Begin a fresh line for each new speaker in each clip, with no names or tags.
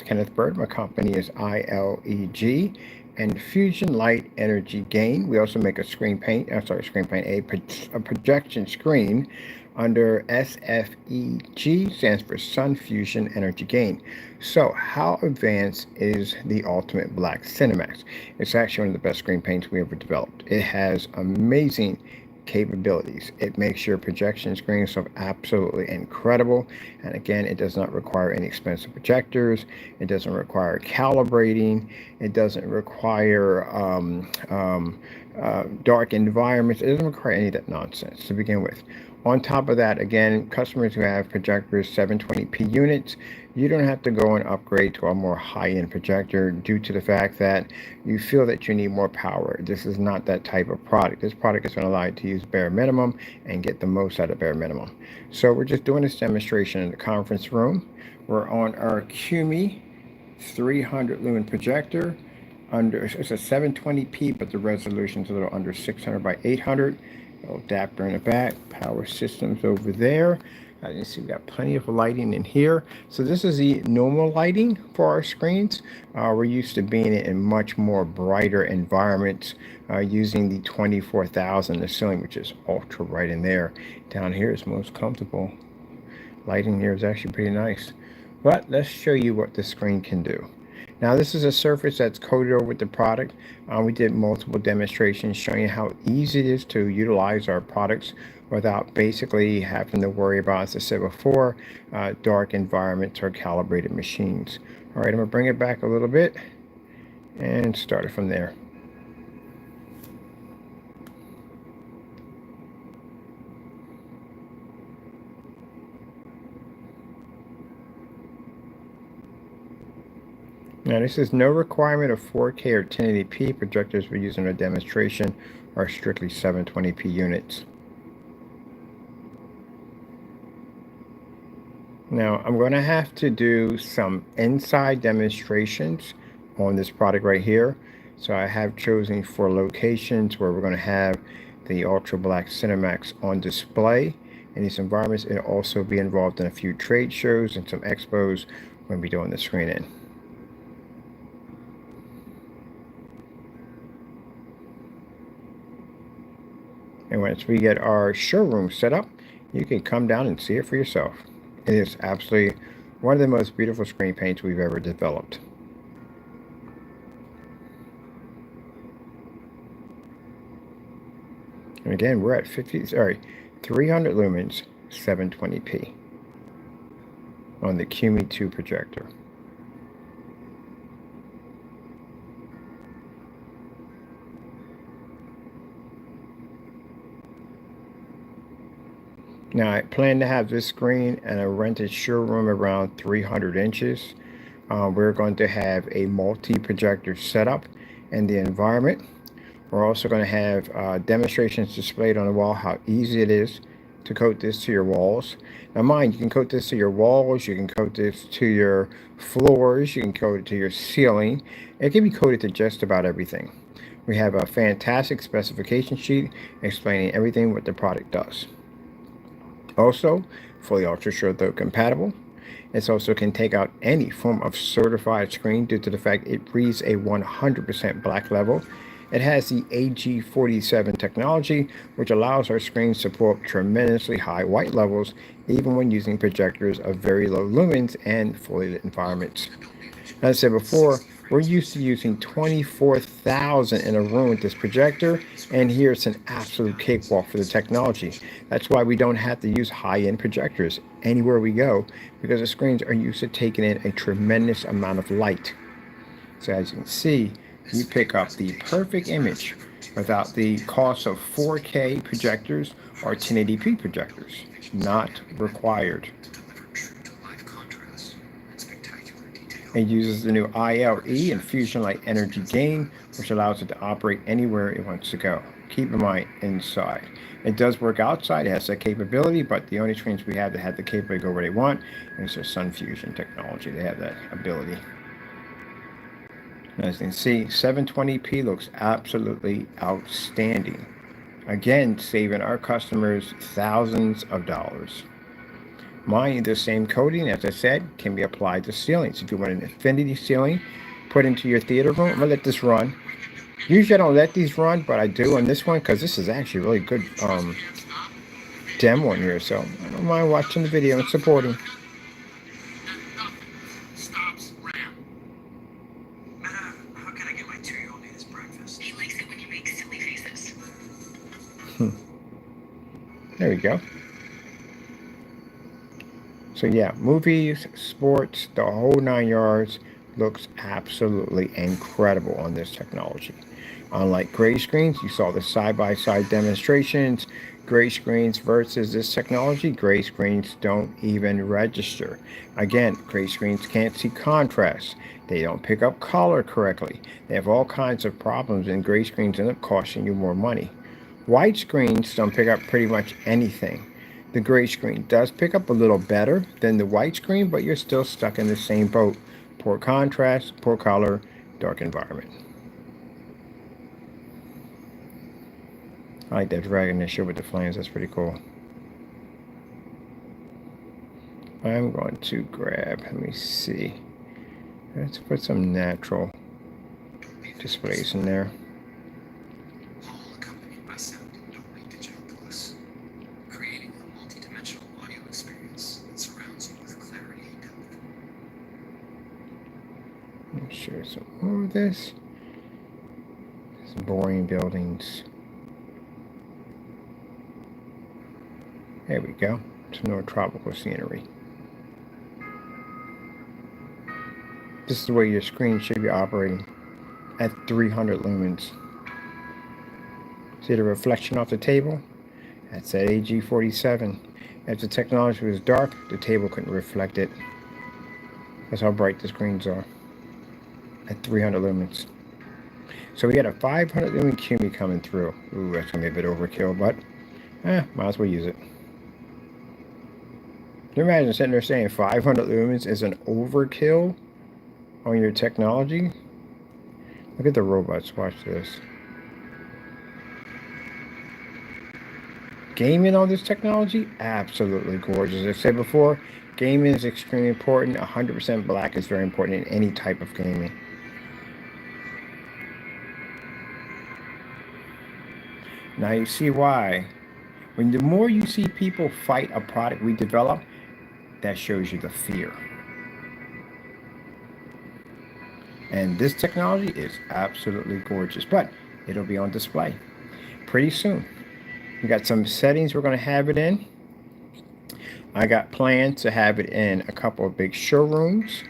Kenneth Bird. My company is ILEG and Fusion Light Energy Gain. We also make a a projection screen under SFEG, stands for Sun Fusion Energy Gain. So how advanced is the Ultimate Black Cinemax? It's actually one of the best screen paints we ever developed. It has amazing capabilities. It makes your projection screens look absolutely incredible. And again, it does not require any expensive projectors. It doesn't require calibrating. It doesn't require dark environments. It doesn't require any of that nonsense to begin with. On top of that, again, customers who have projectors 720p units, you don't have to go and upgrade to a more high-end projector due to the fact that you feel that you need more power. This is not that type of product. This product is going to allow you to use bare minimum and get the most out of bare minimum. So we're just doing this demonstration in the conference room. We're on our CUMI 300 lumen projector. It's a 720p, but the resolution is a little under 600 by 800. Little adapter in the back, power systems over there. As you can see, we got plenty of lighting in here. So this is the normal lighting for our screens. We're used to being in much more brighter environments using the 24,000 the ceiling, which is ultra bright in there. Down here is most comfortable. Lighting here is actually pretty nice. But let's show you what the screen can do. Now this is a surface that's coated over with the product. We did multiple demonstrations showing you how easy it is to utilize our products without basically having to worry about, as I said before, dark environments or calibrated machines. All right, I'm gonna bring it back a little bit and start it from there. Now this is no requirement of 4K or 1080p. Projectors we use in our demonstration are strictly 720p units. Now I'm going to have to do some inside demonstrations on this product right here. So I have chosen 4 locations where we're going to have the Ultra Black Cinemax on display in these environments. It'll also be involved in a few trade shows and some expos when we're doing the screen in. And once we get our showroom set up, you can come down and see it for yourself. It is absolutely one of the most beautiful screen paints we've ever developed. And again, we're at 300 lumens, 720p on the CUMI 2 projector. Now I plan to have this screen in a rented showroom around 300 inches. We're going to have a multi-projector setup in the environment. We're also going to have demonstrations displayed on the wall, how easy it is to coat this to your walls. Now mind, you can coat this to your walls, you can coat this to your floors, you can coat it to your ceiling. It can be coated to just about everything. We have a fantastic specification sheet explaining everything what the product does. Also, fully ultra short throat compatible. It also can take out any form of certified screen due to the fact it reads a 100% black level. It has the AG47 technology, which allows our screens to pull up tremendously high white levels, even when using projectors of very low lumens and fully lit environments. As I said before, we're used to using 24,000 in a room with this projector, and here it's an absolute cakewalk for the technology. That's why we don't have to use high-end projectors anywhere we go, because the screens are used to taking in a tremendous amount of light. So as you can see, you pick up the perfect image without the cost of 4K projectors or 1080p projectors. Not required. It uses the new ILE and Fusion Light Energy Gain, which allows it to operate anywhere it wants to go. Keep in mind, inside. It does work outside, it has that capability, but the only screens we have that have the capability to go where they want is their Sun Fusion technology. They have that ability. As you can see, 720p looks absolutely outstanding. Again, saving our customers thousands of dollars. Mind you, the same coating, as I said, can be applied to ceilings. If you want an infinity ceiling put into your theater room, I'm going to let this run. Usually I don't let these run, but I do on this one because this is actually really good demo in here. So I don't mind watching the video and supporting. There we go. So yeah, movies, sports, the whole 9 yards looks absolutely incredible on this technology. Unlike gray screens, you saw the side-by-side demonstrations. Gray screens versus this technology, gray screens don't even register. Again, gray screens can't see contrast. They don't pick up color correctly. They have all kinds of problems, and gray screens end up costing you more money. White screens don't pick up pretty much anything. The gray screen does pick up a little better than the white screen, but you're still stuck in the same boat. Poor contrast, poor color, dark environment. I like that dragon issue with the flames. That's pretty cool. I'm going to grab, let me see. Let's put some natural displays in there. Let me share some more of this. Some boring buildings. There we go. Some more tropical scenery. This is the way your screen should be operating at 300 lumens. See the reflection off the table? That's at AG47. If the technology was dark, the table couldn't reflect it. That's how bright the screens are at 300 lumens. So we got a 500 lumen QME coming through. Ooh, that's gonna be a bit overkill, but might as well use it. Can you imagine sitting there saying 500 lumens is an overkill on your technology? Look at the robots. Watch this. Gaming on this technology? Absolutely gorgeous. As I said before, gaming is extremely important. 100% black is very important in any type of gaming. Now you see why. When the more you see people fight a product we develop, that shows you the fear. And this technology is absolutely gorgeous, but it'll be on display pretty soon. We got some settings we're going to have it in. I got plans to have it in a couple of big showrooms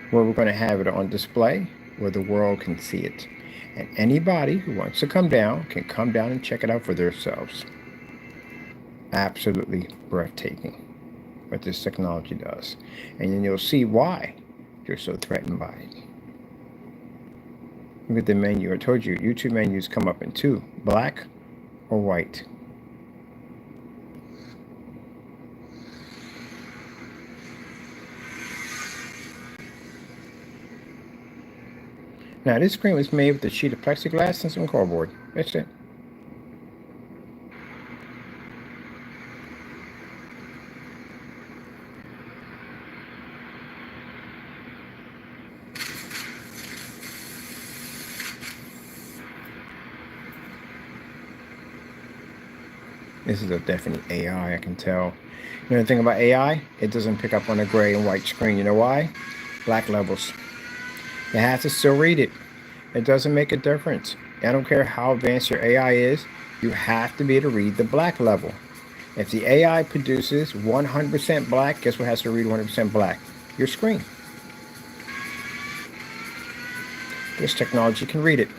where we're going to have it on display where the world can see it. And anybody who wants to come down can come down and check it out for themselves. Absolutely breathtaking what this technology does. And then you'll see why you're so threatened by it. Look at the menu. I told you, YouTube menus come up in two, black or white. Now this screen was made with a sheet of plexiglass and some cardboard. That's it. This is a definite AI, I can tell. You know the thing about AI? It doesn't pick up on a gray and white screen. You know why? Black levels. It has to still read it. It doesn't make a difference. I don't care how advanced your AI is. You have to be able to read the black level. If the AI produces 100% black, guess what has to read 100% black? Your screen. This technology can read it.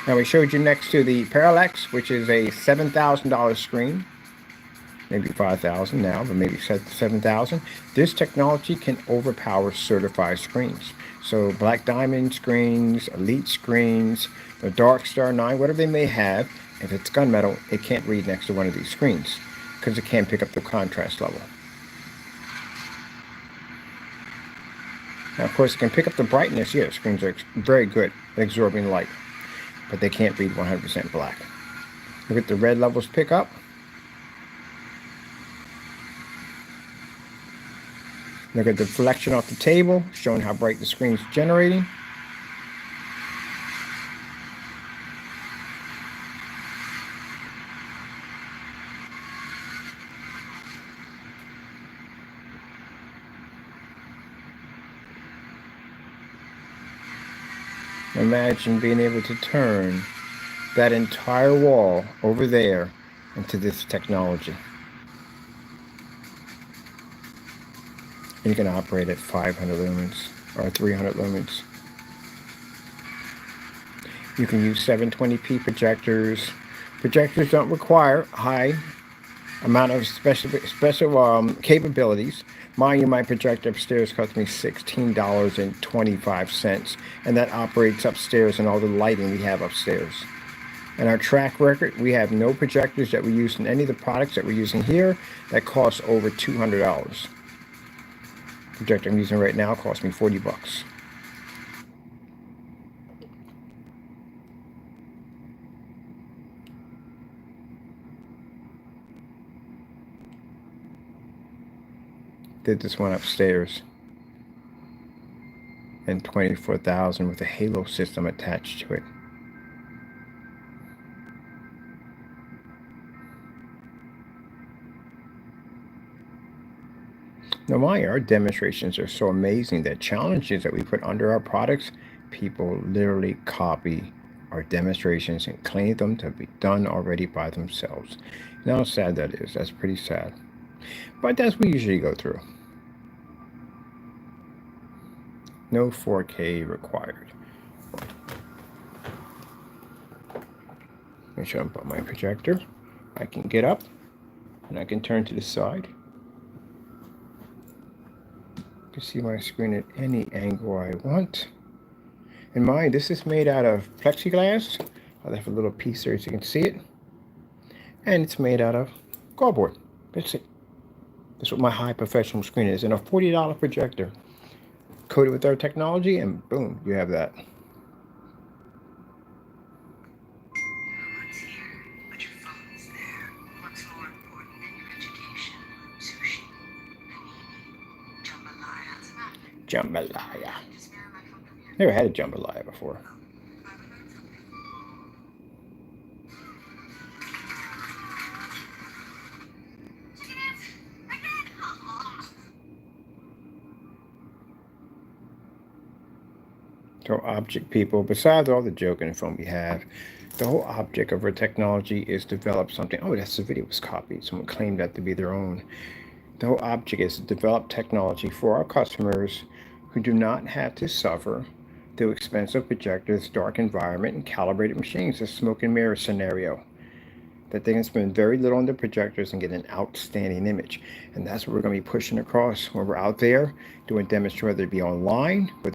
Now we showed you next to the Parallax, which is a $7,000 screen. Maybe $5,000 now, but maybe $7,000. This technology can overpower certified screens. So Black Diamond screens, Elite screens, the Dark Star 9, whatever they may have, if it's gunmetal, it can't read next to one of these screens because it can't pick up the contrast level. Now, of course, it can pick up the brightness. Yeah, screens are very good at absorbing light, but they can't read 100% black. Look at the red levels pick up. Look at the deflection off the table, showing how bright the screen is generating. Imagine being able to turn that entire wall over there into this technology. And you can operate at 500 lumens or 300 lumens. You can use 720p projectors. Projectors don't require high amount of special capabilities. Mind you, my projector upstairs cost me $16.25, and that operates upstairs and all the lighting we have upstairs. And our track record, we have no projectors that we use in any of the products that we're using here that cost over $200. The projector I'm using right now cost me 40 bucks. Did this one upstairs, and $24,000 with a halo system attached to it. Now, our demonstrations are so amazing that challenges that we put under our products, people literally copy our demonstrations and claim them to be done already by themselves. You know how sad that is. That's pretty sad. But that's what we usually go through. No 4K required. Let me show up on my projector. I can get up and I can turn to the side. You can see my screen at any angle I want. And mind, this is made out of plexiglass. I have a little piece there so you can see it. And it's made out of cardboard. That's it. That's what my high professional screen is. And a $40 projector. Coated with our technology, and boom, you have that. Jambalaya. Never had a jambalaya before. So object people, besides all the joking and fun we have, the whole object of our technology is develop something. Oh, that's the video was copied. Someone claimed that to be their own. The whole object is to develop technology for our customers who do not have to suffer through expensive projectors, dark environment, and calibrated machines, a smoke and mirror scenario. That they can spend very little on the projectors and get an outstanding image. And that's what we're going to be pushing across when we're out there doing demonstrations, whether it be online, with